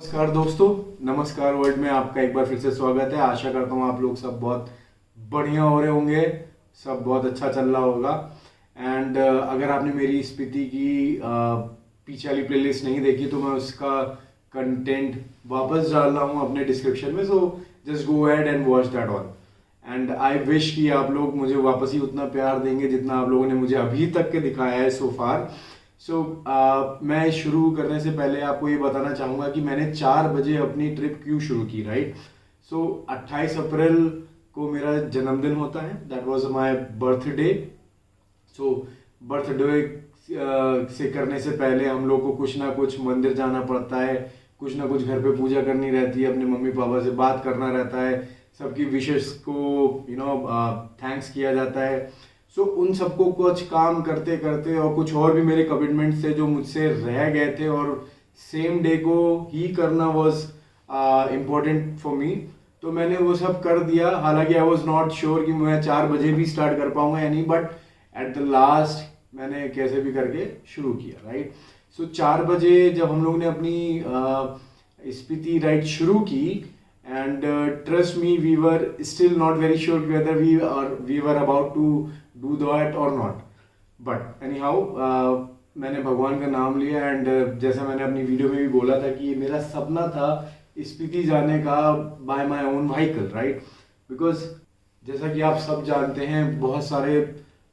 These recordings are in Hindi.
नमस्कार दोस्तों, नमस्कार वर्ल्ड में आपका एक बार फिर से स्वागत है। आशा करता हूँ आप लोग सब बहुत बढ़िया हो रहे होंगे, सब बहुत अच्छा चल रहा होगा। एंड अगर आपने मेरी स्पीति की पीछे वाली प्लेलिस्ट नहीं देखी तो मैं उसका कंटेंट वापस डाल रहा हूँ अपने डिस्क्रिप्शन में, so just go ahead and watch that all. And I wish कि आप लोग मुझे वापस ही उतना प्यार देंगे जितना आप लोगों ने मुझे अभी तक के दिखाया है सो फार। सो मैं शुरू करने से पहले आपको ये बताना चाहूँगा कि मैंने 4 बजे अपनी ट्रिप क्यों शुरू की, राइट। सो 28 अप्रैल को मेरा जन्मदिन होता है, that was my birthday. So birthday से करने से पहले हम लोग को कुछ ना कुछ मंदिर जाना पड़ता है, कुछ ना कुछ घर पे पूजा करनी रहती है, अपने मम्मी पापा से बात करना रहता है, सबकी विशेष को थैंक्स किया जाता है। सो उन सबको कुछ काम करते करते और कुछ और भी मेरे कमिटमेंट्स थे जो मुझसे रह गए थे और सेम डे को ही करना वाज इम्पोर्टेंट फॉर मी, तो मैंने वो सब कर दिया। हालांकि आई वाज नॉट श्योर कि मैं 4 बजे भी स्टार्ट कर पाऊंगा या नहीं, बट एट द लास्ट मैंने कैसे भी करके शुरू किया, राइट। सो 4 बजे जब हम लोग ने अपनी स्पीति राइड शुरू की, and trust me, we were still not very sure whether we were about to do that or not, but anyhow मैंने भगवान का नाम लिया एंड जैसा मैंने अपनी वीडियो में भी बोला था कि मेरा सपना था स्पीति जाने का by my own vehicle, right. Because जैसा कि आप सब जानते हैं बहुत सारे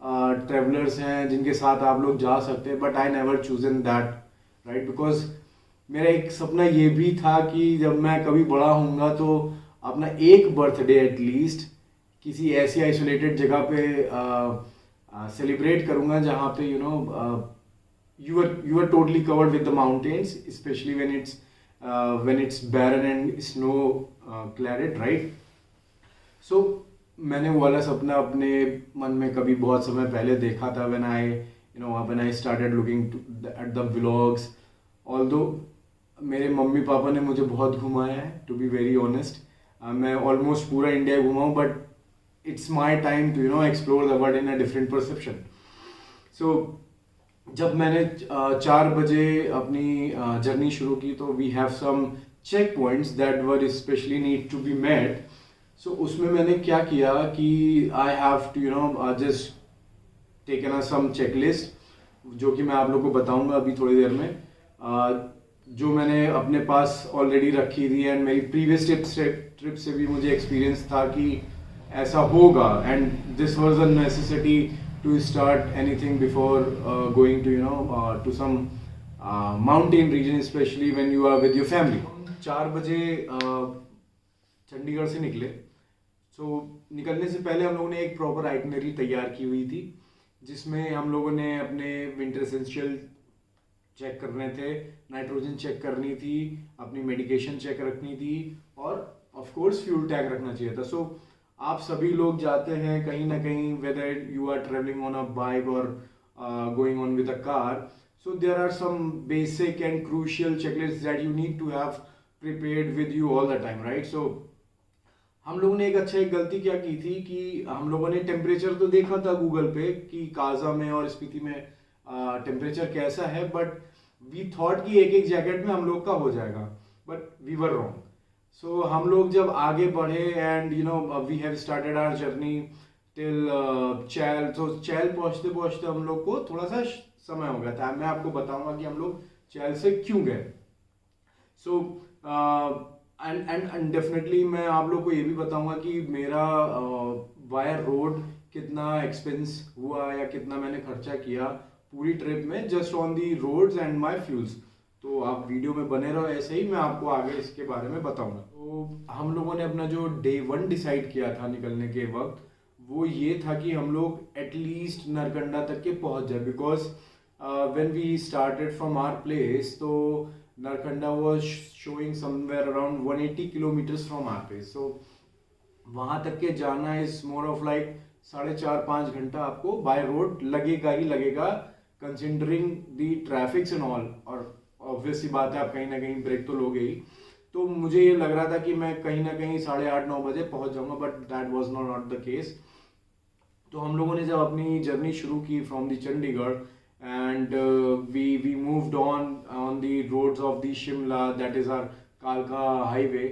ट्रेवलर्स हैं जिनके साथ आप लोग जा सकते हैं, but I never chosen that, right. Because मेरा एक सपना ये भी था कि जब मैं कभी बड़ा होऊंगा तो अपना एक बर्थडे एटलीस्ट किसी ऐसी आइसोलेटेड जगह पे सेलिब्रेट करूंगा जहाँ पे you are totally covered with the mountains, especially when it's barren and snow cladded, right. So मैंने वो वाला सपना अपने मन में कभी बहुत समय पहले देखा था when I started looking at the vlogs, although मेरे मम्मी पापा ने मुझे बहुत घुमाया है, टू बी वेरी ऑनेस्ट। मैं ऑलमोस्ट पूरा इंडिया घुमा हूँ, but it's my time to explore the world in a different perception. So जब मैंने 4 बजे अपनी जर्नी शुरू की तो we have some check points that were specially need to be met. So उसमें मैंने क्या किया कि I have to just taken a some check list, जो कि मैं आप लोगों को बताऊंगा अभी थोड़ी देर में, जो मैंने अपने पास ऑलरेडी रखी थी। एंड मेरी प्रीवियस ट्रिप से भी मुझे एक्सपीरियंस था कि ऐसा होगा, and this was a necessity to start anything before going to some mountain region, specially when you are with your family. 4 बजे चंडीगढ़ से निकले। सो निकलने से पहले हम लोगों ने एक प्रॉपर आइटनरी तैयार की हुई थी, जिसमें हम लोगों ने अपने विंटर एसेंशियल चेक करने थे, नाइट्रोजन चेक करनी थी, अपनी मेडिकेशन चेक रखनी थी, और ऑफ कोर्स फ्यूल टैंक रखना चाहिए था। सो आप सभी लोग जाते हैं कहीं ना कहीं, whether you are travelling on a bike और going on with a car, so there are some basic and crucial checklist that you need to have prepared with you all the time, right. So हम लोगों ने एक गलती क्या की थी कि हम लोगों ने टेम्परेचर तो देखा था गूगल पे कि काजा में और स्पीति में टेम्परेचर कैसा है, बट वी थॉट कि एक एक जैकेट में हम लोग का हो जाएगा, but we were wrong. So हम लोग जब आगे बढ़े and we have started our journey till Chail. तो चैल पहुंचते पहुंचते हम लोग को थोड़ा सा समय हो गया था। मैं आपको बताऊंगा कि हम लोग चैल से क्यों गए। सो एंड डेफिनेटली मैं आप लोग को ये भी बताऊंगा कि मेरा वायर रोड कितना एक्सपेंस हुआ या कितना मैंने खर्चा किया पूरी ट्रिप में, just on the roads and my fuels. तो आप वीडियो में बने रहो, ऐसे ही मैं आपको आगे इसके बारे में बताऊंगा। तो हम लोगों ने अपना जो डे 1 डिसाइड किया था निकलने के वक्त, वो ये था कि हम लोग एटलीस्ट नरकंडा तक के पहुंच जाए, because when we started from our place तो Narkanda was showing somewhere around 180 kilometres from our place. So वहां तक के जाना इज मोर ऑफ लाइक 4.5-5 घंटा आपको बाय रोड लगेगा ही लगेगा, considering the traffics and all. और ऑब्वियस सी बात है, आप कहीं ना कहीं ब्रेक तो लोगे ही। तो मुझे ये लग रहा था कि मैं कहीं ना कहीं 8:30-9 बजे पहुंच जाऊंगा, but that was not the case. तो हम लोगों ने जब अपनी जर्नी शुरू की from the Chandigarh, and we moved on the roads of the Shimla, that is our कालका हाईवे,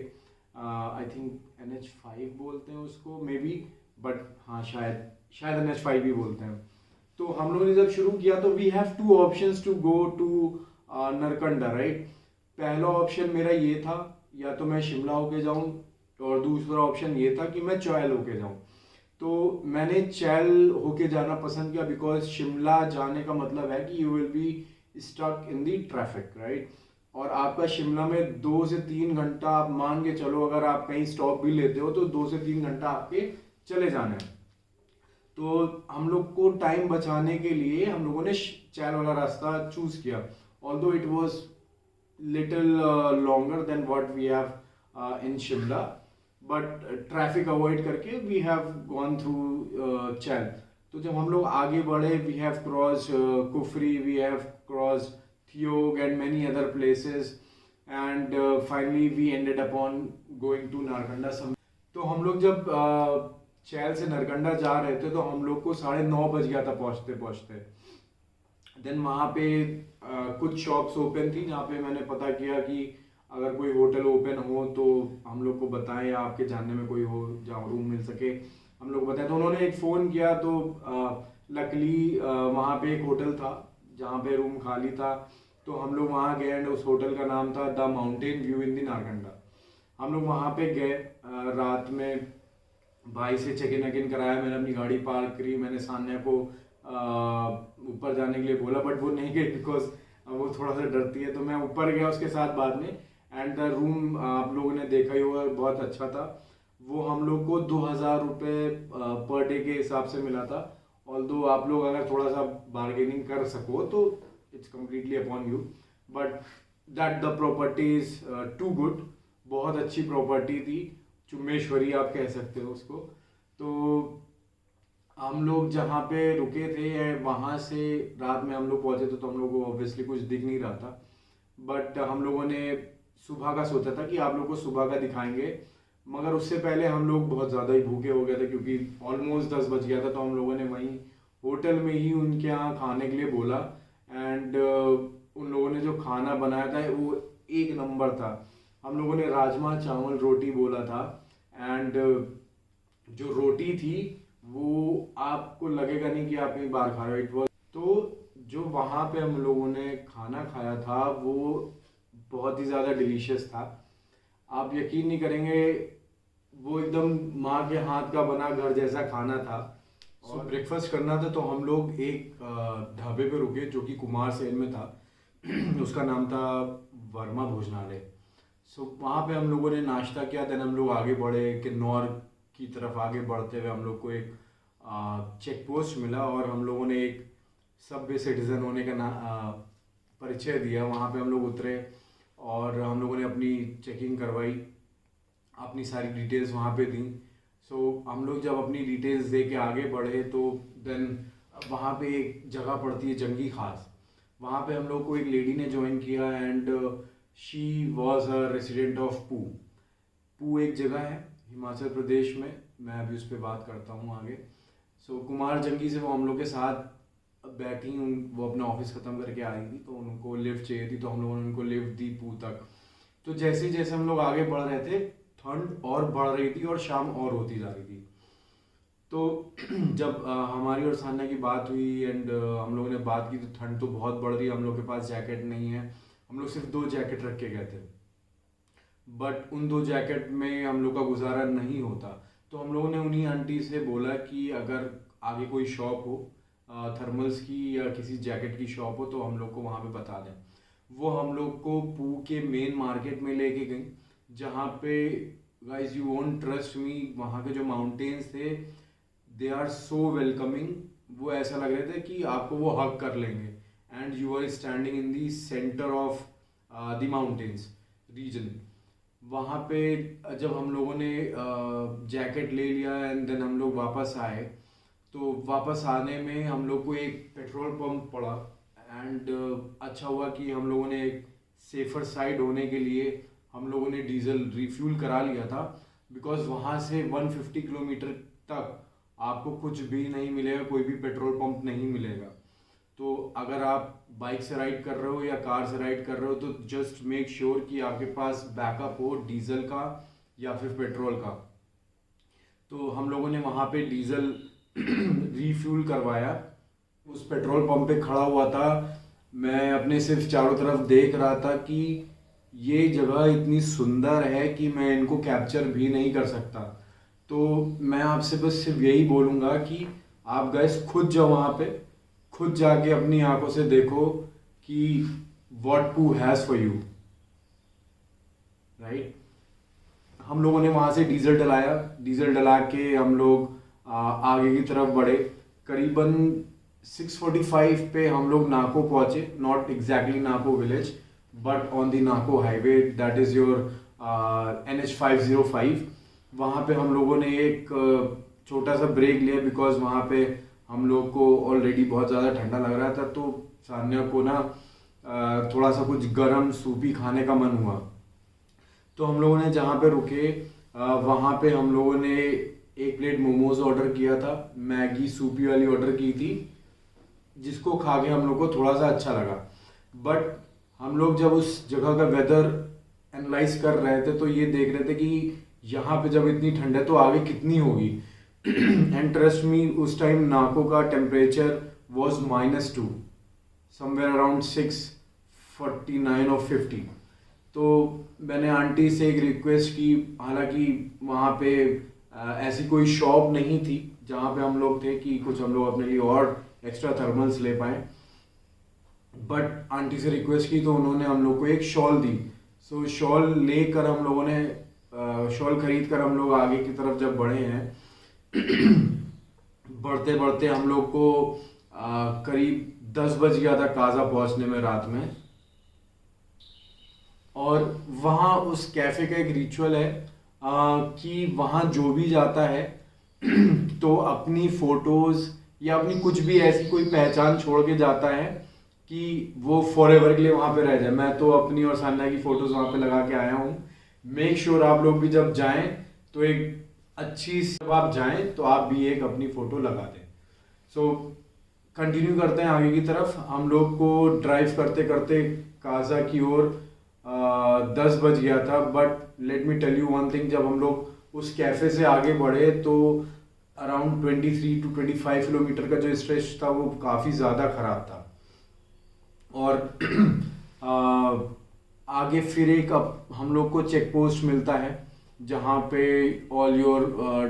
आई थिंक NH5 बोलते हैं उसको मे बी, बट हाँ शायद NH5 ही बोलते हैं। तो हम लोगों ने जब शुरू किया तो we have two options to go to Narkanda, right. पहला ऑप्शन मेरा ये था, या तो मैं शिमला होके जाऊं, और दूसरा ऑप्शन ये था कि मैं चौल होके जाऊं। तो मैंने चैल होके जाना पसंद किया, बिकॉज शिमला जाने का मतलब है कि you will be stuck in the traffic, right. और आपका शिमला में 2 से 3 घंटा, आप मान के चलो अगर आप कहीं स्टॉप भी लेते हो तो 2 से 3 घंटा आपके चले जाने हैं। तो हम लोग को टाइम बचाने के लिए हम लोगों ने चैल वाला रास्ता चूज किया, although it was little longer than what we have in Shimla, but traffic avoid करके we have gone through Chail. तो जब हम लोग आगे बढ़े, we have cross Kufri, we have cross Theog and many other places, and finally we ended upon going to Narkanda. तो हम लोग जब चैल से नरकंडा जा रहे थे तो हम लोग को 9:30 बज गया था पहुंचते पहुंचते। देन वहाँ पे कुछ शॉप्स ओपन थी, जहाँ पे मैंने पता किया कि अगर कोई होटल ओपन हो तो हम लोग को बताएं, या आपके जानने में कोई हो जहाँ रूम मिल सके, हम लोग बताएं। तो उन्होंने एक फ़ोन किया, तो लकली वहाँ पे एक होटल था जहाँ पे रूम खाली था। तो हम लोग वहाँ गए, एंड उस होटल का नाम था द माउंटेन व्यू इन दी नारकंडा। हम लोग वहाँ पे गए, रात में भाई से चेक इन कराया, मैंने अपनी गाड़ी पार्क करी, मैंने सान्या को ऊपर जाने के लिए बोला, बट वो नहीं गई बिकॉज वो थोड़ा सा डरती है। तो मैं ऊपर गया उसके साथ बाद में, एंड द रूम आप लोगों ने देखा ही होगा, बहुत अच्छा था। वो हम लोग को 2,000 रुपये पर डे के हिसाब से मिला था। ऑल्दो आप लोग अगर थोड़ा सा बार्गेनिंग कर सको तो it's completely upon you, but that the property is too good. बहुत अच्छी प्रॉपर्टी थी, चुम्बेश्वरी आप कह सकते हो उसको। तो हम लोग जहाँ पे रुके थे वहाँ से रात में हम लोग पहुँचे तो हम लोग को ऑब्वियसली कुछ दिख नहीं रहा था, बट हम लोगों ने सुबह का सोचा था कि आप लोग को सुबह का दिखाएंगे। मगर उससे पहले हम लोग बहुत ज़्यादा ही भूखे हो गए थे, क्योंकि ऑलमोस्ट 10 बज गया था। तो हम लोगों ने वहीं होटल में ही उनके यहाँ खाने के लिए बोला, एंड उन लोगों ने जो खाना बनाया था वो एक नंबर था। हम लोगों ने राजमा चावल रोटी बोला था, एंड जो रोटी थी वो आपको लगेगा नहीं कि आप कहीं बाहर खा रहे हो। इट वॉज, तो जो वहाँ पे हम लोगों ने खाना खाया था वो बहुत ही ज़्यादा डिलीशियस था। आप यकीन नहीं करेंगे, वो एकदम माँ के हाथ का बना घर जैसा खाना था। और ब्रेकफास्ट करना था तो हम लोग एक ढाबे पे रुके जो कि कुमार सेन में था। उसका नाम था वर्मा भोजनालय। सो वहाँ पे हम लोगों ने नाश्ता किया। देन हम लोग आगे बढ़े, किन्नौर की तरफ आगे बढ़ते हुए हम लोग को एक चेक पोस्ट मिला, और हम लोगों ने एक सबवे सिटीज़न होने का परिचय दिया। वहाँ पे हम लोग उतरे और हम लोगों ने अपनी चेकिंग करवाई, अपनी सारी डिटेल्स वहाँ पे दी। सो हम लोग जब अपनी डिटेल्स दे के आगे बढ़े तो देन वहाँ पे एक जगह पड़ती है जंगी खास, वहाँ पे हम लोग को एक लेडी ने ज्वाइन किया, and she was a resident of पू। पू एक जगह है हिमाचल प्रदेश में, मैं अभी उस पर बात करता हूँ आगे। सो कुमार जंगी से वो हम लोग के साथ बैठी, वो अपना ऑफिस ख़त्म करके आई थी, तो उनको लिफ्ट चाहिए थी, तो हम लोगों ने उनको लिफ्ट दी पू तक। तो जैसे जैसे हम लोग आगे बढ़ रहे थे, ठंड और बढ़ रही थी और शाम और होती जा रही थी। तो जब हमारी और सान्या की बात हुई, एंड हम लोगों ने बात की, तो ठंड तो बहुत बढ़ रही है, हम लोग के पास जैकेट नहीं है। हम लोग सिर्फ 2 जैकेट रख के गए थे, बट उन 2 जैकेट में हम लोग का गुजारा नहीं होता। तो हम लोगों ने उन्हीं आंटी से बोला कि अगर आगे कोई शॉप हो थर्मल्स की या किसी जैकेट की शॉप हो तो हम लोग को वहाँ पे बता दें। वो हम लोग को पू के मेन मार्केट में लेके गई, जहाँ पे guys you won't trust me, वहाँ के जो माउंटेन्स थे दे आर सो वेलकमिंग। वो ऐसा लग रहे थे कि आपको वो हग कर लेंगे, and you are standing in the center of the mountains region. वहाँ पे जब हम लोगों ने जैकेट ले लिया एंड देन हम लोग वापस आए, तो वापस आने में हम लोग को एक पेट्रोल पंप पड़ा, एंड अच्छा हुआ कि हम लोगों ने एक सेफर साइड होने के लिए हम लोगों ने डीजल रिफ्यूल करा लिया था, बिकॉज वहाँ से 150 किलोमीटर तक आपको कुछ भी नहीं मिलेगा, कोई भी पेट्रोल पंप नहीं मिलेगा। तो अगर आप बाइक से राइड कर रहे हो या कार से राइड कर रहे हो तो जस्ट मेक श्योर कि आपके पास बैकअप हो डीजल का या फिर पेट्रोल का। तो हम लोगों ने वहाँ पे डीजल रीफ्यूल करवाया, उस पेट्रोल पंप पे खड़ा हुआ था, मैं अपने सिर्फ चारों तरफ देख रहा था कि ये जगह इतनी सुंदर है कि मैं इनको कैप्चर भी नहीं कर सकता। तो मैं आपसे बस सिर्फ यही बोलूँगा कि आप गैस खुद जाओ वहाँ पे, खुद जाके अपनी आंखों से देखो कि what to has for you, right. हम लोगों ने वहाँ से डीजल डलाया, डीजल डला के हम लोग आगे की तरफ बढ़े। करीबन 6:45 पे हम लोग नाको पहुँचे, not exactly Nako village but on the Nako highway, that is your NH505। वहाँ पे हम लोगों ने एक छोटा सा ब्रेक लिया बिकॉज वहाँ पे हम लोग को ऑलरेडी बहुत ज़्यादा ठंडा लग रहा था, तो सान्या को ना थोड़ा सा कुछ गरम सूपी खाने का मन हुआ। तो हम लोगों ने जहाँ पे रुके वहाँ पे हम लोगों ने एक प्लेट मोमोज ऑर्डर किया था, मैगी सूपी वाली ऑर्डर की थी, जिसको खा के हम लोग को थोड़ा सा अच्छा लगा। बट हम लोग जब उस जगह का वेदर एनालाइज कर रहे थे तो ये देख रहे थे कि यहाँ पे जब इतनी ठंड है तो आगे कितनी होगी। एंड ट्रस्ट मी, उस टाइम नाको का टेम्परेचर वॉज -2, समवेयर अराउंड 6:49 और 50। तो मैंने आंटी से एक रिक्वेस्ट की, हालांकि वहाँ पे ऐसी कोई शॉप नहीं थी जहाँ पे हम लोग थे कि कुछ हम लोग अपने लिए और एक्स्ट्रा थर्मल्स ले पाएँ, बट आंटी से रिक्वेस्ट की तो उन्होंने हम लोग को एक शॉल दी। सो शॉल लेकर हम लोगों ने शॉल खरीद कर हम लोग आगे की तरफ जब बढ़े हैं, बढ़ते बढ़ते हम लोग को करीब 10 बज गया था काजा पहुंचने में रात में। और वहाँ उस कैफ़े का एक रिचुअल है कि वहाँ जो भी जाता है तो अपनी फ़ोटोज़ या अपनी कुछ भी ऐसी कोई पहचान छोड़ के जाता है कि वो फॉर एवर के लिए वहाँ पे रह जाए। मैं तो अपनी और सान्या की फ़ोटोज़ वहाँ पे लगा के आया हूँ। मेक श्योर आप लोग भी जब जाएं तो एक अच्छी, जब आप जाएं तो आप भी एक अपनी फ़ोटो लगा दें। सो कंटिन्यू करते हैं आगे की तरफ। हम लोग को ड्राइव करते करते काजा की ओर 10 बज गया था, but let me tell you one thing, जब हम लोग उस कैफ़े से आगे बढ़े तो अराउंड 23 to 25 किलोमीटर का जो स्ट्रेच था वो काफ़ी ज़्यादा ख़राब था। और आगे फिर एक हम लोग को चेक पोस्ट मिलता है जहाँ पे all your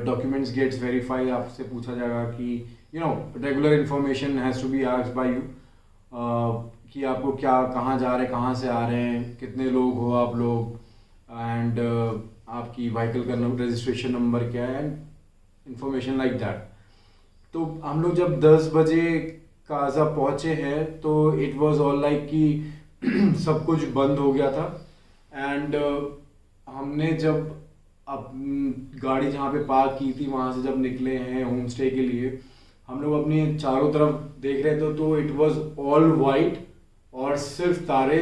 documents gets verify. आपसे पूछा जाएगा कि regular information has to be asked by you कि आपको क्या, कहाँ जा रहे हैं, कहाँ से आ रहे हैं, कितने लोग हो आप लोग, एंड आपकी व्हीकल का रजिस्ट्रेशन नंबर क्या है, इन्फॉर्मेशन लाइक दैट। तो हम लोग जब 10 बजे काजा पहुँचे हैं तो इट वाज ऑल लाइक कि सब कुछ बंद हो गया था। एंड हमने जब गाड़ी जहाँ पे पार्क की थी वहाँ से जब निकले हैं होम स्टे के लिए, हम लोग अपनी चारों तरफ देख रहे थे तो इट वाज ऑल वाइट और सिर्फ तारे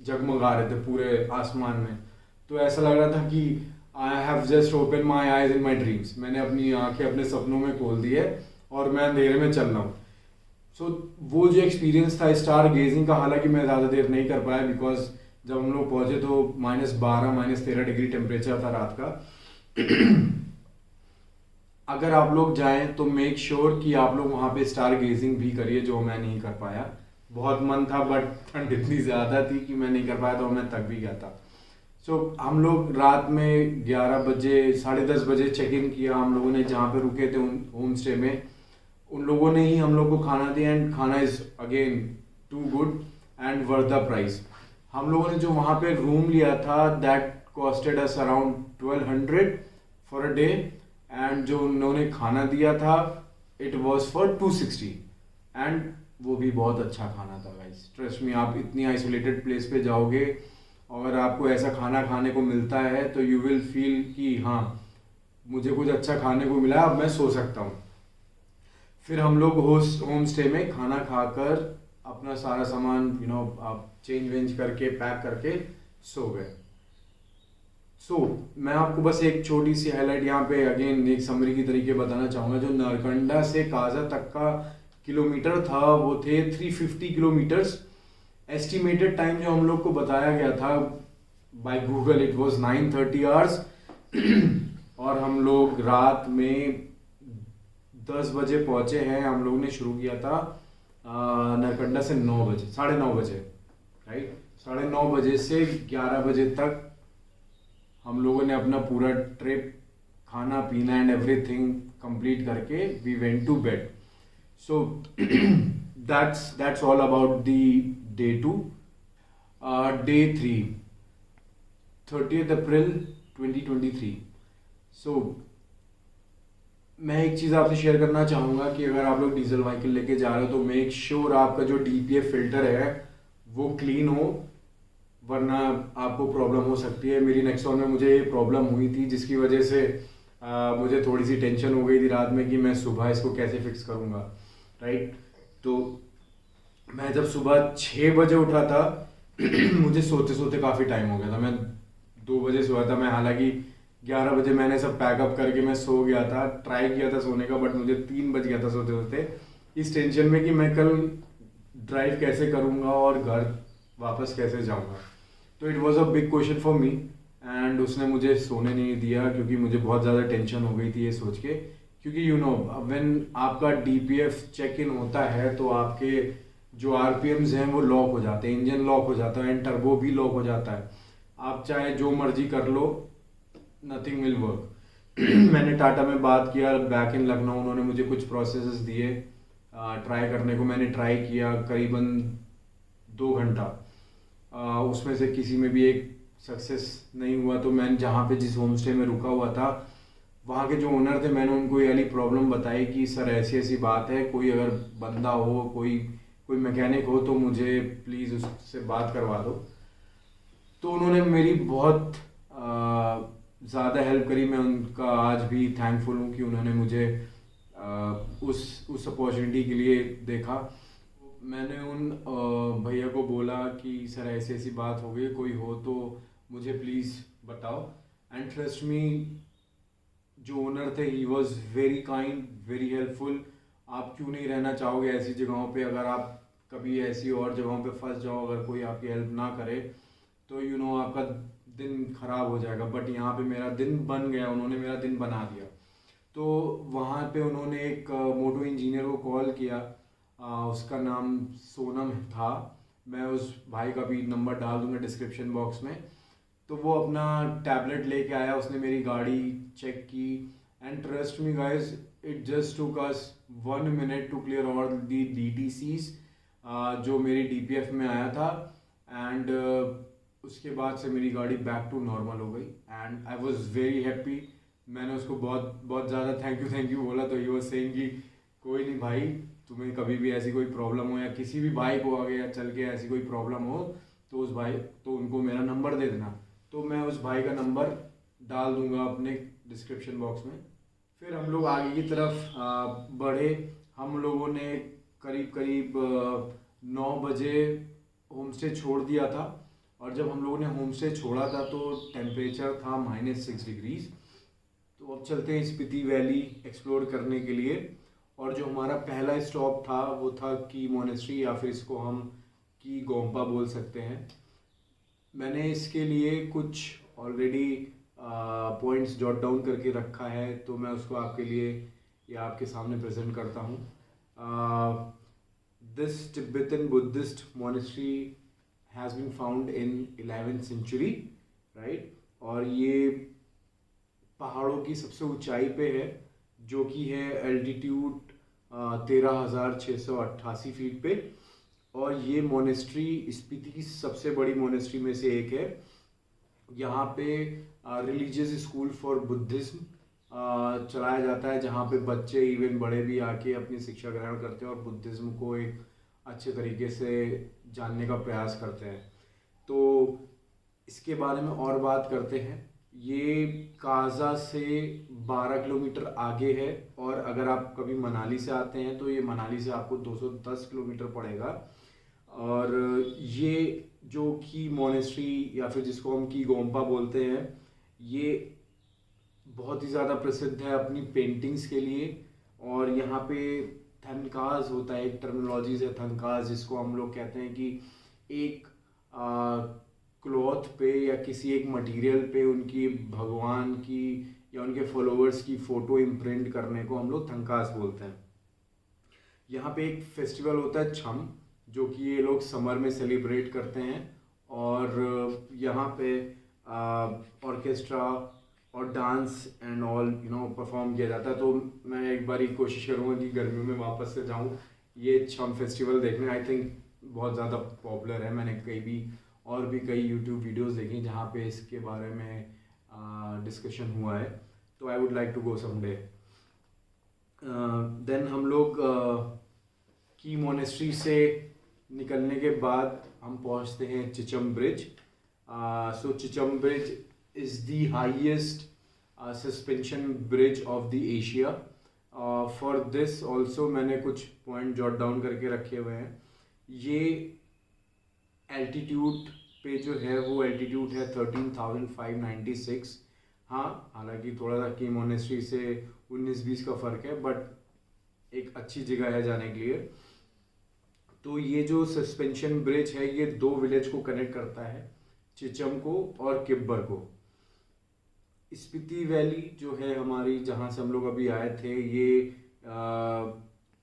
जगमगा रहे थे पूरे आसमान में। तो ऐसा लग रहा था कि I have just open my eyes in my dreams, मैंने अपनी आंखें अपने सपनों में खोल दी है और मैं अंधेरे में चल रहा हूँ। सो वो जो एक्सपीरियंस था स्टार गेजिंग का, हालांकि मैं ज़्यादा देर नहीं कर पाया बिकॉज जब हम लोग पहुँचे तो -12 -13 डिग्री टेम्परेचर था रात का। अगर आप लोग जाएं तो मेक श्योर कि आप लोग वहाँ पे स्टार गेजिंग भी करिए, जो मैं नहीं कर पाया। बहुत मन था बट ठंड इतनी ज़्यादा थी कि मैं नहीं कर पाया तो मैं थक भी गया था। सो हम लोग रात में 11 बजे 10:30 बजे चेक इन किया हम लोगों ने जहाँ पे रुके थे होम स्टे में। उन लोगों ने ही हम लोग को खाना दिया एंड खाना is again too good and worth the price. हम लोगों ने जो वहाँ पे रूम लिया था that costed us around 1200 for a day, and जो उन्होंने खाना दिया था इट वॉज फॉर 260, एंड वो भी बहुत अच्छा खाना था गाइस। ट्रस्ट मी, आप इतनी आइसोलेटेड प्लेस पे जाओगे और आपको ऐसा खाना खाने को मिलता है तो यू विल फील कि हाँ मुझे कुछ अच्छा खाने को मिला, अब मैं सो सकता हूँ। फिर हम लोग होम स्टे में खाना खाकर अपना सारा सामान आप चेंज वेंज करके पैक करके सो गए। सो मैं आपको बस एक छोटी सी हाईलाइट यहाँ पे अगेन एक समरी की तरीके बताना चाहूँगा। जो नारकंडा से काजा तक का किलोमीटर था वो थे 350 किलोमीटर्स। एस्टिमेटेड टाइम जो हम लोग को बताया गया था by Google it was 9:30 hours और हम लोग रात में 10 बजे पहुंचे हैं। हम लोग ने शुरू किया था नरकंडा से 9 बजे, 9:30 बजे, राइट। 9:30 बजे से 11 बजे तक हम लोगों ने अपना पूरा ट्रिप, खाना पीना एंड एवरीथिंग कंप्लीट करके we went to bed. So that's all about the day 2. Day 3, 30th April 2023. So मैं एक चीज़ आपसे शेयर करना चाहूँगा कि अगर आप लोग डीजल व्हीकल लेके जा रहे हो तो मेक श्योर आपका जो DPF फिल्टर है वो क्लीन हो, वरना आपको प्रॉब्लम हो सकती है। मेरी नेक्सॉन में मुझे ये प्रॉब्लम हुई थी, जिसकी वजह से मुझे थोड़ी सी टेंशन हो गई थी रात में कि मैं सुबह इसको कैसे फिक्स करूँगा, राइट। तो मैं जब सुबह 6 बजे उठा था मुझे सोते सोते काफ़ी टाइम हो गया था। मैं 2 बजे सोया था। मैं हालांकि 11 बजे मैंने सब पैकअप करके मैं सो गया था, ट्राई किया था सोने का, बट मुझे 3 बज गया था सोते सोते, इस टेंशन में कि मैं कल ड्राइव कैसे करूँगा और घर वापस कैसे जाऊँगा। तो it was a big question for me and उसने मुझे सोने नहीं दिया क्योंकि मुझे बहुत ज़्यादा टेंशन हो गई थी ये सोच के। क्योंकि यू नो व्हेन आपका DPF चेक इन होता है तो आपके जो RPMs हैं वो लॉक हो जाते हैं, इंजन लॉक हो जाता है एंड टर्बो भी लॉक हो जाता है। आप चाहे जो मर्जी कर लो, नथिंग विल वर्क। मैंने टाटा में बात किया बैक इन लखनऊ, उन्होंने मुझे कुछ प्रोसेसेस दिए ट्राई करने को। मैंने ट्राई किया करीबन 2 घंटा, उसमें से किसी में भी एक सक्सेस नहीं हुआ। तो मैं जहाँ पे जिस होम स्टे में रुका हुआ था वहाँ के जो ओनर थे, मैंने उनको ये वाली प्रॉब्लम बताई कि सर ऐसी ऐसी बात है, कोई अगर बंदा हो, कोई मैकेनिक हो तो मुझे प्लीज़ उससे बात करवा दो। तो उन्होंने मेरी बहुत ज़्यादा हेल्प करी। मैं उनका आज भी थैंकफुल हूँ कि उन्होंने मुझे उस अपॉर्चुनिटी के लिए देखा। मैंने उन भैया को बोला कि सर ऐसी ऐसी बात हो गई, कोई हो तो मुझे प्लीज़ बताओ। एंड ट्रस्ट मी, जो ओनर थे he was very kind, very helpful. आप क्यों नहीं रहना चाहोगे ऐसी जगहों पे? अगर आप कभी ऐसी और जगहों पे फंस जाओ, अगर कोई आपकी हेल्प ना करे तो यू नो आपका दिन खराब हो जाएगा। बट यहाँ पे मेरा दिन बन गया, उन्होंने मेरा दिन बना दिया। तो वहाँ पे उन्होंने एक मोटो इंजीनियर को कॉल किया, उसका नाम सोनम था। मैं उस भाई का भी नंबर डाल दूंगा डिस्क्रिप्शन बॉक्स में। तो वो अपना टैबलेट लेके आया, उसने मेरी गाड़ी चेक की and trust me guys, it just took us 1 minute to clear all the DTCs जो मेरी DPF में आया था। एंड उसके बाद से मेरी गाड़ी बैक टू नॉर्मल हो गई and I was very happy. मैंने उसको बहुत बहुत ज़्यादा थैंक यू बोला। तो ही वॉज सेइंग कि कोई नहीं भाई, तुम्हें कभी भी ऐसी कोई प्रॉब्लम हो या किसी भी भाई को आगे या चल के ऐसी कोई प्रॉब्लम हो तो उनको मेरा नंबर दे देना। तो मैं उस भाई का नंबर डाल दूंगा अपने डिस्क्रिप्शन बॉक्स में। फिर हम लोग आगे की तरफ बढ़े। हम लोगों ने करीब 9 बजे होम स्टे छोड़ दिया था और जब हम लोगों ने होम स्टे छोड़ा था तो टेम्परेचर था -6 डिग्रीज। तो अब चलते हैं स्पीति वैली एक्सप्लोर करने के लिए। और जो हमारा पहला स्टॉप था वो था की मोनेस्ट्री, या फिर इसको हम की गोम्पा बोल सकते हैं। मैंने इसके लिए कुछ ऑलरेडी पॉइंट्स जॉट डाउन करके रखा है, तो मैं उसको आपके लिए या आपके सामने प्रेजेंट करता हूँ। This Tibetan Buddhist monastery has been found in 11th century, right. और ये पहाड़ों की सबसे ऊंचाई पे है, जो कि है एल्टीट्यूड 13,688 फीट पे। और ये मोनेस्ट्री स्पीति की सबसे बड़ी मोनेस्ट्री में से एक है। यहाँ पे रिलीजियस स्कूल फॉर बुद्धिज्म चलाया जाता है, जहाँ पे बच्चे इवन बड़े भी आके अपनी शिक्षा ग्रहण करते हैं और बुद्धिज्म को एक अच्छे तरीके से जानने का प्रयास करते हैं। तो इसके बारे में और बात करते हैं। ये काजा से 12 किलोमीटर आगे है और अगर आप कभी मनाली से आते हैं तो ये मनाली से आपको 210 किलोमीटर पड़ेगा। और ये जो की मोनेस्ट्री या फिर जिसको हम की गोम्पा बोलते हैं, ये बहुत ही ज़्यादा प्रसिद्ध है अपनी पेंटिंग्स के लिए। और यहाँ पे थनकाज होता है, एक टर्मिनोलॉजीज है थनकाज, जिसको हम लोग कहते हैं कि एक क्लॉथ पे या किसी एक मटेरियल पे उनकी भगवान की या उनके फॉलोअर्स की फ़ोटो इम्प्रिंट करने को हम लोग थनकाज बोलते हैं। यहाँ पे एक फेस्टिवल होता है छम, जो कि ये लोग समर में सेलिब्रेट करते हैं, और यहाँ पे ऑर्केस्ट्रा और डांस एंड ऑल परफॉर्म किया जाता है। तो मैं एक बार कोशिश करूँगा कि गर्मियों में वापस से जाऊँ ये छम फेस्टिवल देखने। आई थिंक बहुत ज़्यादा पॉपुलर है, मैंने कई यूट्यूब वीडियोस देखी जहाँ पे इसके बारे में डिस्कशन हुआ है। तो I would like to go someday. Then हम लोग की मोनेस्ट्री से निकलने के बाद हम पहुंचते हैं Chicham bridge. So Chicham bridge is the highest suspension bridge of the Asia. For this also मैंने कुछ पॉइंट जॉट डाउन करके रखे हुए हैं। ये एल्टीट्यूड पे जो है वो एल्टीट्यूड है 13,596। हाँ, हालांकि थोड़ा सा की मोनेस्ट्री से 19-20 का फ़र्क है, बट एक अच्छी जगह है जाने के लिए। तो ये जो सस्पेंशन ब्रिज है ये 2 विलेज को कनेक्ट करता है, चिचम को और किब्बर को। स्पीति वैली जो है हमारी, जहाँ से हम लोग अभी आए थे, ये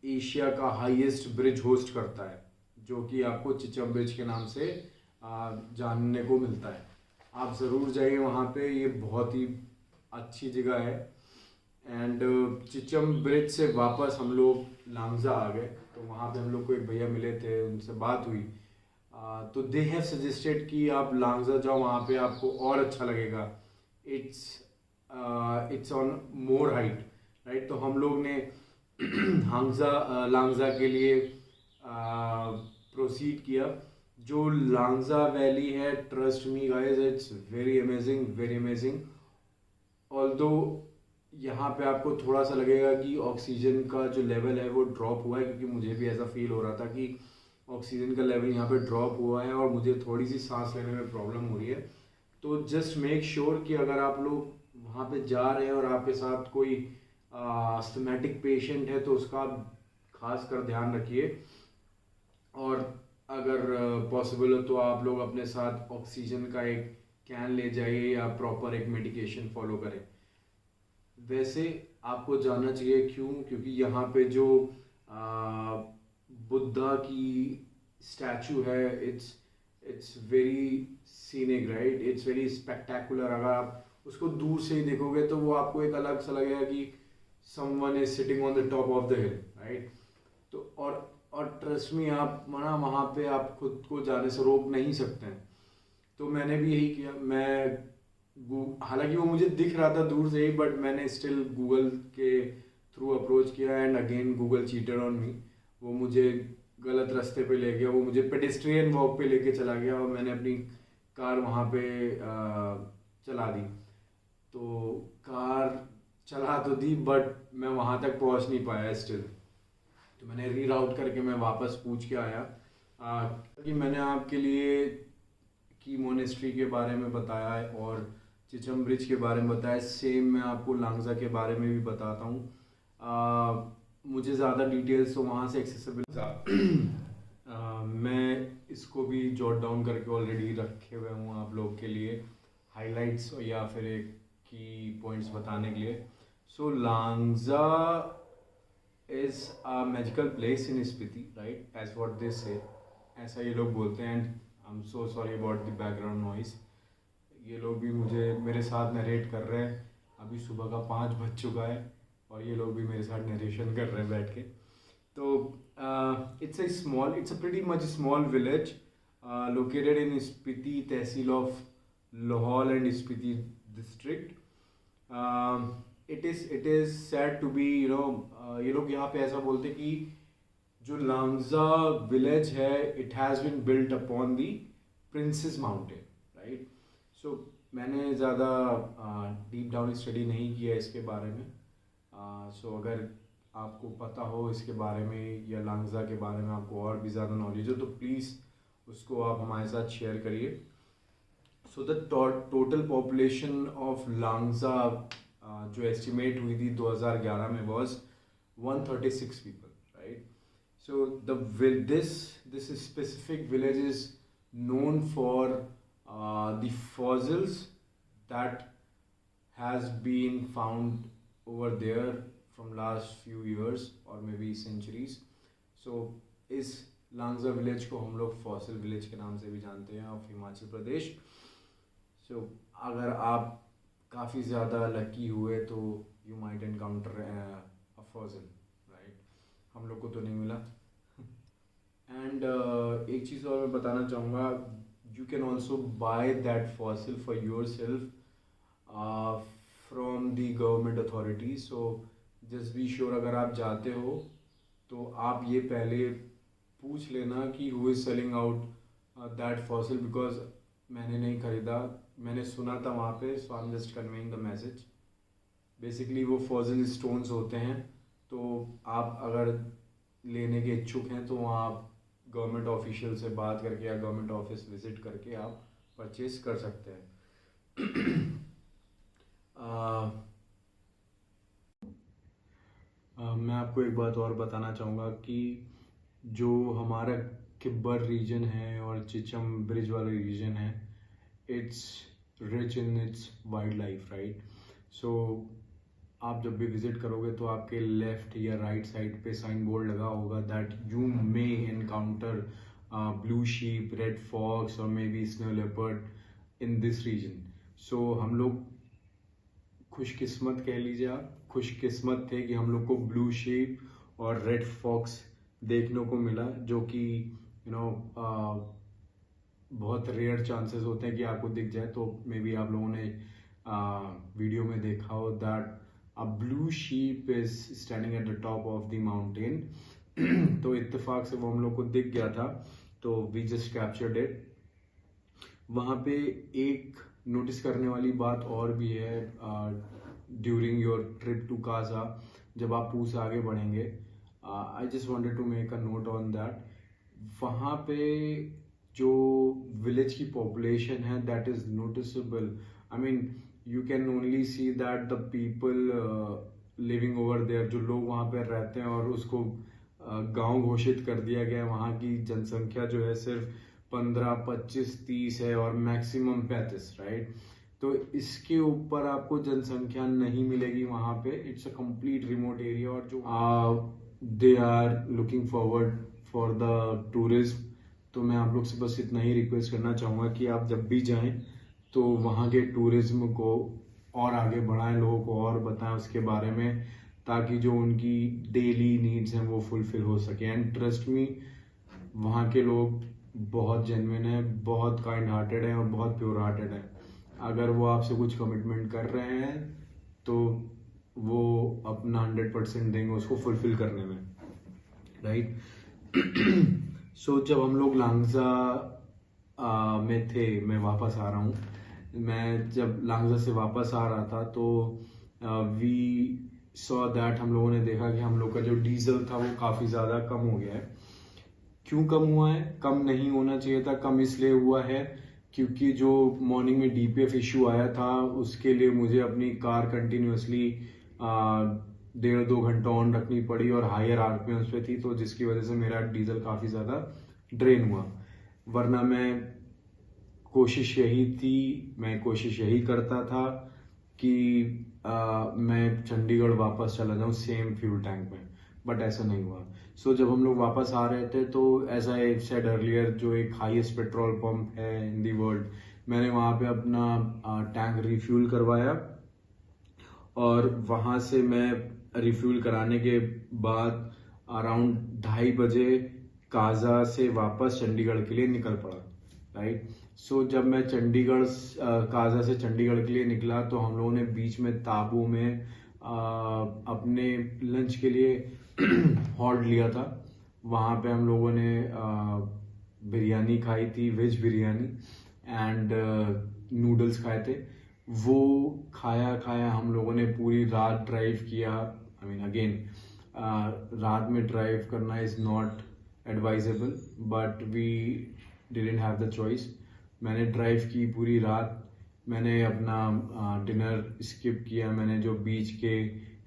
एशिया का हाईएस्ट ब्रिज होस्ट करता है, जो कि आपको चिचम ब्रिज के नाम से जानने को मिलता है। आप ज़रूर जाइए वहाँ पे, ये बहुत ही अच्छी जगह है। एंड चिचम ब्रिज से वापस हम लोग लांगजा आ गए। तो वहाँ पे हम लोग को एक भैया मिले थे, उनसे बात हुई। तो दे हैव सजेस्टेड कि आप लांगजा जाओ, वहाँ पे आपको और अच्छा लगेगा। It's on more height, right. तो हम लोग ने लांगजा के लिए प्रोसीड किया। जो लांगजा वैली है, trust me guys, it's very amazing, very amazing. Although यहाँ पे आपको थोड़ा सा लगेगा कि ऑक्सीजन का जो लेवल है वो ड्रॉप हुआ है, क्योंकि मुझे भी ऐसा फील हो रहा था कि ऑक्सीजन का लेवल यहाँ पे ड्रॉप हुआ है और मुझे थोड़ी सी सांस लेने में प्रॉब्लम हो रही है। तो जस्ट मेक श्योर कि अगर आप लोग वहाँ पे जा रहे हैं और आपके साथ कोई अस्थमैटिक पेशेंट है तो उसका खास कर ध्यान रखिए। और अगर पॉसिबल हो तो आप लोग अपने साथ ऑक्सीजन का एक कैन ले जाइए या प्रॉपर एक मेडिकेशन फॉलो करें। वैसे आपको जाना चाहिए, क्योंकि यहाँ पे जो बुद्धा की स्टैचू है, it's very scenic, right. It's very spectacular. अगर आप उसको दूर से ही देखोगे तो वो आपको एक अलग सा लगेगा कि someone is sitting on the top of the hill, right. तो और ट्रस्ट मी, आप माना वहाँ पे आप खुद को जाने से रोक नहीं सकते हैं। तो मैंने भी यही किया। हालांकि वो मुझे दिख रहा था दूर से ही, बट मैंने स्टिल गूगल के थ्रू अप्रोच किया, and again Google cheated on me. वो मुझे गलत रास्ते पे ले गया, वो मुझे पेडेस्ट्रियन वॉक पे लेके चला गया और मैंने अपनी कार वहाँ पे चला दी। तो कार चला तो दी, बट मैं वहाँ तक पहुँच नहीं पाया स्टिल। तो मैंने रीराउट करके मैं वापस पूछ के आया। कि मैंने आपके लिए की मोनेस्ट्री के बारे में बताया है और चिचम ब्रिज के बारे में बताया, सेम मैं आपको लांगजा के बारे में भी बताता हूँ। मुझे ज़्यादा डिटेल्स तो वहाँ से एक्सेसिबल मैं इसको भी जॉट डाउन करके ऑलरेडी रखे हुए हूँ आप लोग के लिए, हाइलाइट्स या फिर एक की पॉइंट्स बताने के लिए। So Langza is a magical place in Spiti, right, as what they say, ऐसा ये लोग बोलते हैं। And I am so sorry about the background noise. ये लोग भी मेरे साथ नरेट कर रहे हैं। अभी सुबह का 5 बज चुका है और ये लोग भी मेरे साथ नरेशन कर रहे हैं बैठ के। तो it's a pretty much small village located in Spiti tehsil of Lahaul and Spiti district. It is said to be ये लोग यहाँ पे ऐसा बोलते कि जो लांगजा विलेज है, it has been built upon the princess mountain, right. So मैंने ज़्यादा डीप डाउन स्टडी नहीं किया इसके बारे में। सो अगर आपको पता हो इसके बारे में या लांगजा के बारे में आपको और भी ज़्यादा नॉलेज हो तो प्लीज़ उसको आप हमारे साथ शेयर करिए। So the total population of Langza जो एस्टिमेट हुई थी 2011 में was 136 people, right. So this specific village is known for the fossils that has been found over there from last few years or maybe centuries. So इस लांगजा विलेज को हम लोग फॉसिल विलेज के नाम से भी जानते हैं ऑफ हिमाचल प्रदेश. सो अगर आप काफ़ी ज़्यादा लकी हुए तो you might encounter a fossil, right. हम लोग को तो नहीं मिला. एंड एक चीज़ और मैं बताना चाहूँगा, you can also by that fossil for your self from the government authority. So just be sure, अगर आप जाते हो तो आप ये पहले पूछ लेना कि who is selling out that fossil, because मैंने नहीं खरीदा, मैंने सुना था वहाँ पे. So I am just conveying the message. Basically वो फॉसिल स्टोन्स होते हैं, तो आप अगर लेने के इच्छुक हैं तो वहाँ आप गवर्नमेंट ऑफिशियल से बात करके या गवर्नमेंट ऑफिस विजिट करके आप परचेज कर सकते हैं. मैं आपको एक बात और बताना चाहूँगा कि जो हमारा किब्बर रीजन है और चिचम ब्रिज वाला रीजन है, it's rich in its wild life, right. So आप जब भी विजिट करोगे तो आपके लेफ्ट या राइट साइड पे साइन बोर्ड लगा होगा that you may encounter blue sheep, red fox और may be snow leopard in this region. So हम लोग खुशकिस्मत, कह लीजिए आप, खुशकिस्मत थे कि हम लोग को ब्लू शीप और रेड फॉक्स देखने को मिला, जो कि बहुत रेयर चांसेस होते हैं कि आपको दिख जाए. तो मे बी आप लोगों ने वीडियो में देखा हो that a blue sheep is standing at the top of the mountain. तो इत्तेफाक से वो हम लोग को दिख गया था, तो वी जस्ट कैप्चर्ड इट. वहाँ पे एक नोटिस करने वाली बात और भी है during your trip to Kaza, जब आप पूछ आगे बढ़ेंगे. I just wanted to make a note on that. वहाँ पे जो विलेज की पॉपुलेशन है that is noticeable. I mean you can only see that the people living over there, जो लोग वहाँ पे रहते हैं, और उसको गांव घोषित कर दिया गया है. वहाँ की जनसंख्या जो है सिर्फ 15, 25, 30 है और मैक्सिमम 35, राइट. तो इसके ऊपर आपको जनसंख्या नहीं मिलेगी वहाँ पे. It's a complete remote area, और जो they are looking forward for the tourism. तो मैं आप लोग से बस इतना ही रिक्वेस्ट करना चाहूँगा कि आप जब भी जाएं तो वहाँ के टूरिज्म को और आगे बढ़ाएं, लोगों को और बताएं उसके बारे में, ताकि जो उनकी डेली नीड्स हैं वो फुलफिल हो सके. एंड ट्रस्ट मी, वहाँ के लोग बहुत जेन्युइन है, बहुत काइंड हार्टेड है और बहुत प्योर हार्टेड है. अगर वो आपसे कुछ कमिटमेंट कर रहे हैं तो वो अपना 100% देंगे उसको फुलफिल करने में, राइट. सो जब हम लोग लांगजा में थे, मैं वापस आ रहा हूँ, मैं जब लांगजा से वापस आ रहा था तो वी सॉ दैट, हम लोगों ने देखा कि हम लोग का जो डीजल था वो काफ़ी ज़्यादा कम हो गया है. क्यों कम हुआ है? कम नहीं होना चाहिए था. कम इसलिए हुआ है क्योंकि जो मॉर्निंग में डीपीएफ इशू आया था उसके लिए मुझे अपनी कार कंटिन्यूसली 1.5-2 घंटा ऑन रखनी पड़ी और हायर आरपीएम पे थी, तो जिसकी वजह से मेरा डीजल काफ़ी ज़्यादा ड्रेन हुआ. वरना मैं कोशिश यही करता था कि मैं चंडीगढ़ वापस चला जाऊँ सेम फ्यूल टैंक में, बट ऐसा नहीं हुआ. सो जब हम लोग वापस आ रहे थे तो एज आई सेड अर्लियर, जो एक हाईएस्ट पेट्रोल पंप है इन दी वर्ल्ड, मैंने वहाँ पे अपना टैंक रिफ्यूल करवाया, और वहाँ से मैं रिफ्यूल कराने के बाद अराउंड 2:30 बजे काजा से वापस चंडीगढ़ के लिए निकल पड़ा, राइट. सो जब मैं काजा से चंडीगढ़ के लिए निकला तो हम लोगों ने बीच में ताबू में अपने लंच के लिए हॉल्ट लिया था. वहाँ पे हम लोगों ने बिरयानी खाई थी, वेज बिरयानी, एंड नूडल्स खाए थे. वो खाया हम लोगों ने पूरी रात ड्राइव किया. आई मीन अगेन, रात में ड्राइव करना is not advisable, but we didn't have the choice. मैंने ड्राइव की पूरी रात. मैंने अपना डिनर स्किप किया. मैंने जो बीच के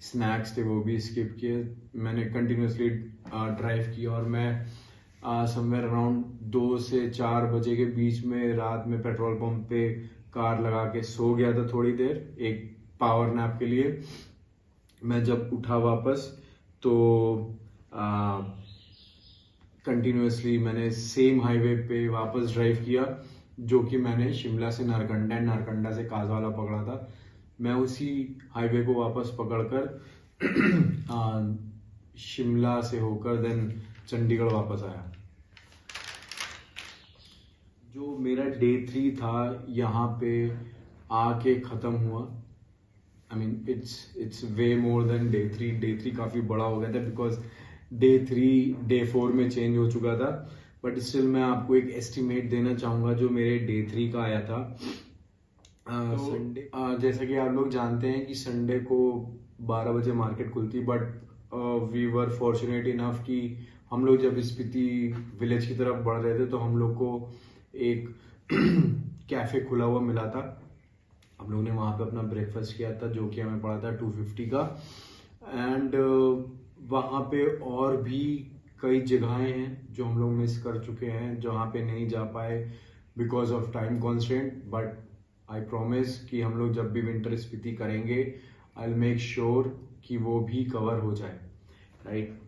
स्नैक्स थे वो भी स्किप किए। मैंने कंटिन्यूसली ड्राइव किया और मैं समवेयर अराउंड 2 से 4 बजे के बीच में रात में पेट्रोल पंप पे कार लगा के सो गया था थोड़ी देर, एक पावर नैप के लिए। मैं जब उठा वापस तो कंटिन्यूसली मैंने सेम हाईवे पे वापस ड्राइव किया जो कि मैंने शिमला से नारकंडा, नारकंडा से काजवाला पकड़ा था। मैं उसी हाईवे को वापस पकड़कर शिमला से होकर देन चंडीगढ़ वापस आया। जो मेरा डे 3 था यहाँ पे आके ख़त्म हुआ। I mean it's way more than day 3। Day 3 काफ़ी बड़ा हो गया था बिकॉज डे 3 डे 4 में चेंज हो चुका था। बट स्टिल मैं आपको एक एस्टिमेट देना चाहूँगा जो मेरे डे 3 का आया था। संडे जैसा कि आप लोग जानते हैं कि संडे को 12 बजे मार्केट खुलती, but we were fortunate enough कि हम लोग जब स्पीति विलेज की तरफ बढ़ रहे थे तो हम लोग को एक कैफे खुला हुआ मिला था। हम लोग ने वहाँ पे अपना ब्रेकफास्ट किया था जो कि हमें पड़ा था 250 का। एंड वहाँ पे और भी कई जगहें हैं जो हम लोग मिस कर चुके हैं, जहाँ पे नहीं जा पाए because of time constant. But I promise कि हम लोग जब भी विंटर स्पीति करेंगे आई विल मेक श्योर कि वो भी कवर हो जाए, राइट।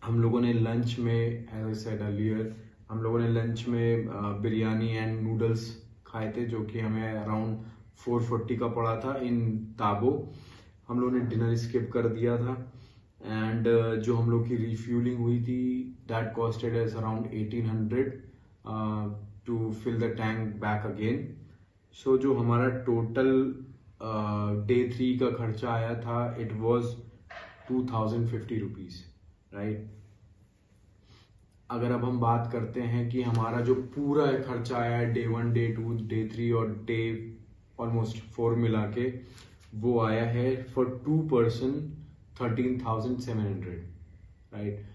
हम लोगों ने लंच में, एज आई सेड अर्लियर, हम लोगों ने लंच में बिरयानी एंड नूडल्स खाए थे जो कि हमें अराउंड 440 का पड़ा था इन ताबो। हम लोगों ने डिनर स्किप कर दिया था एंड जो हम लोग की रिफ्यूलिंग हुई थी that costed as around 1800 to fill the tank back again. So जो हमारा टोटल डे 3 का खर्चा आया था इट वॉज 2050 रुपीज, राइट। अगर अब हम बात करते हैं कि हमारा जो पूरा खर्चा आया है डे 1, डे 2, डे 3 और डे ऑलमोस्ट 4 मिला के, वो आया है फॉर 2 पर्सन 13,700, राइट।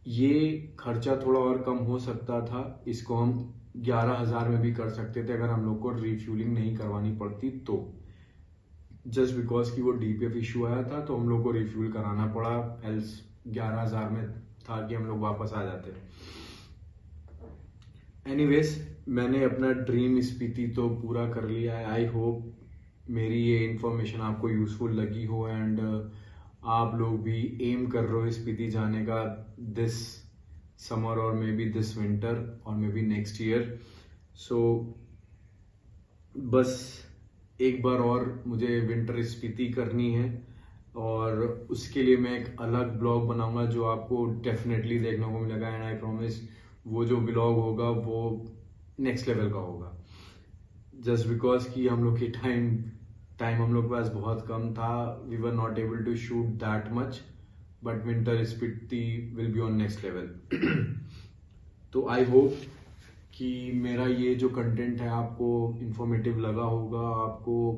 ये खर्चा थोड़ा और कम हो सकता था, इसको हम 11,000 में भी कर सकते थे अगर हम लोग को रिफ्यूलिंग नहीं करवानी पड़ती तो। जस्ट बिकॉज कि वो डीपीएफ इशू आया था तो हम लोग को रिफ्यूल कराना पड़ा, एल्स 11,000 में था कि हम लोग वापस आ जाते। एनीवेज, मैंने अपना ड्रीम स्पीति तो पूरा कर लिया है। आई होप मेरी ये इन्फॉर्मेशन आपको यूजफुल लगी हो एंड आप लोग भी एम कर रहे हो स्पीति जाने का दिस समर और मे बी दिस विंटर और मे बी नेक्स्ट ईयर। सो बस एक बार और मुझे विंटर स्पीति करनी है और उसके लिए मैं एक अलग ब्लॉग बनाऊंगा जो आपको डेफिनेटली देखने को मिलेगा एंड आई प्रॉमिस वो जो ब्लॉग होगा वो नेक्स्ट लेवल का होगा। जस्ट बिकॉज कि हम लोग की टाइम हम लोग के पास बहुत कम था, we were not able to shoot that much, but winter Spiti will be on next level. तो आई होप कि मेरा ये जो कंटेंट है आपको इंफॉर्मेटिव लगा होगा, आपको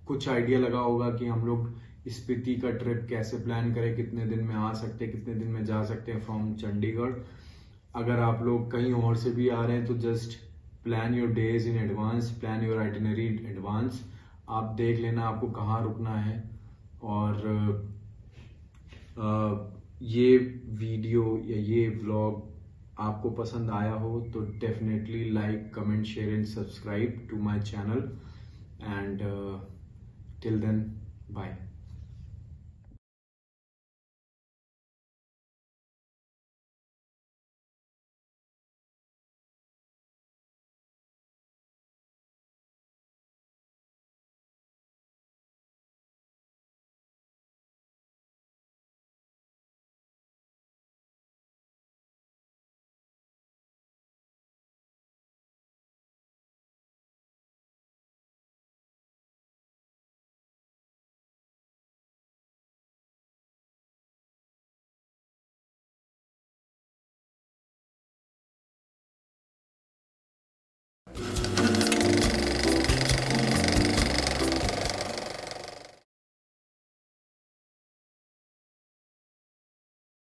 कुछ आइडिया लगा होगा कि हम लोग स्पीति का ट्रिप कैसे प्लान करें, कितने दिन में आ सकते हैं, कितने दिन में जा सकते हैं फ्रॉम चंडीगढ़। अगर आप लोग कहीं और से भी आ रहे हैं तो just plan your days in advance, plan your itinerary in advance. आप देख लेना आपको कहाँ रुकना है। और ये वीडियो या ये व्लॉग आपको पसंद आया हो तो definitely like, comment, share and subscribe to my channel and till then